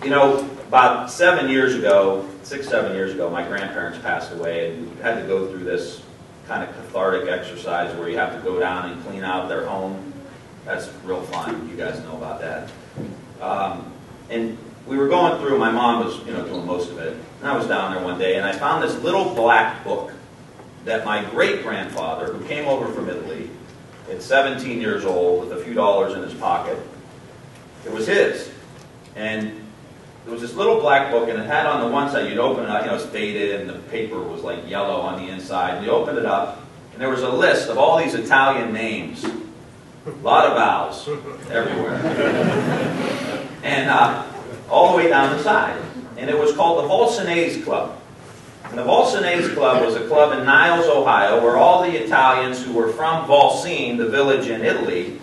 You know, about 7 years ago, 6, 7 years ago, my grandparents passed away, and we had to go through this kind of cathartic exercise where you have to go down and clean out their home. That's real fun. You guys know about that. And we were going through, my mom was, doing most of it. And I was down there one day, and I found this little black book that my great-grandfather, who came over from Italy at 17 years old with a few dollars in his pocket, it was his. And there was this little black book, and it had on the one side, you'd open it up, it's faded, and the paper was like yellow on the inside. And you opened it up, and there was a list of all these Italian names. A lot of vowels everywhere. And all the way down the side. And it was called the Volsinese Club. And the Volsinese Club was a club in Niles, Ohio, where all the Italians who were from Volsine, the village in Italy,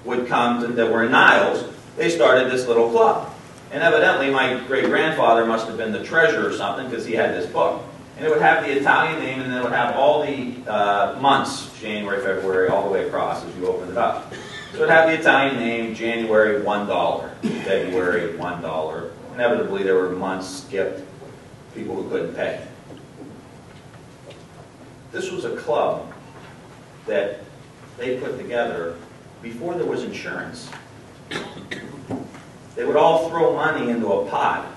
would come that were in Niles. They started this little club. And evidently my great-grandfather must have been the treasurer or something, because he had this book. And it would have the Italian name, and then it would have all the months, January, February, all the way across as you open it up. So it would have the Italian name, January, $1, February, $1. Inevitably there were months skipped, people who couldn't pay. This was a club that they put together before there was insurance. They would all throw money into a pot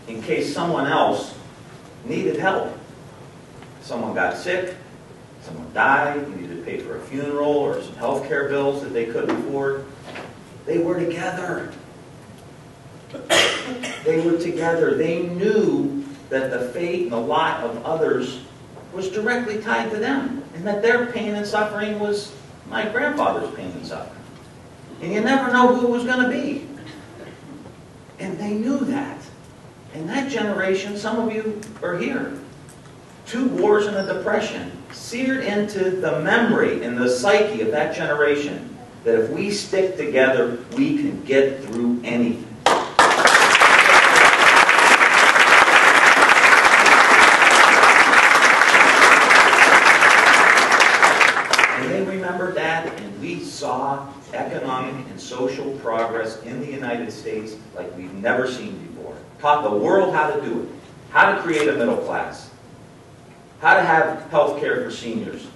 in case someone else needed help. Someone got sick, someone died, you needed to pay for a funeral or some health care bills that they couldn't afford. They were together. They were together. They knew that the fate and the lot of others was directly tied to them, and that their pain and suffering was my grandfather's pain and suffering. And you never know who it was going to be. And they knew that. And that generation, some of you are here. 2 wars and a depression seared into the memory and the psyche of that generation that if we stick together, we can get through anything. And they remembered that, and we saw economic and social progress in the United States like we've never seen before. Taught the world how to do it, how to create a middle class, how to have health care for seniors,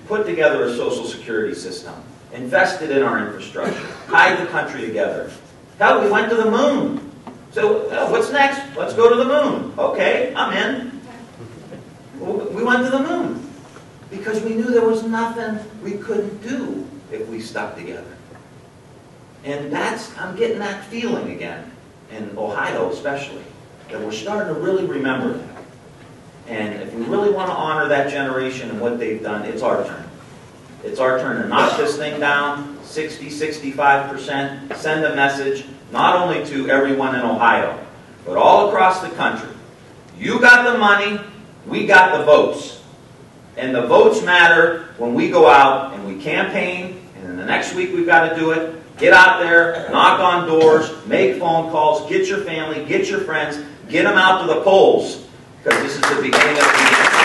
put together a social security system, invested in our infrastructure, tied the country together. Hell, we went to the moon. So what's next? Let's go to the moon. Okay, I'm in. We went to the moon because we knew there was nothing we couldn't do if we stuck together. And I'm getting that feeling again, in Ohio especially, that we're starting to really remember that. And if we really want to honor that generation and what they've done, it's our turn. It's our turn to knock this thing down, 60, 65%, send a message, not only to everyone in Ohio, but all across the country. You got the money, we got the votes. And the votes matter when we go out and we campaign, and then the next week we've got to do it. Get out there, knock on doors, make phone calls, get your family, get your friends, get them out to the polls, because this is the beginning of the end.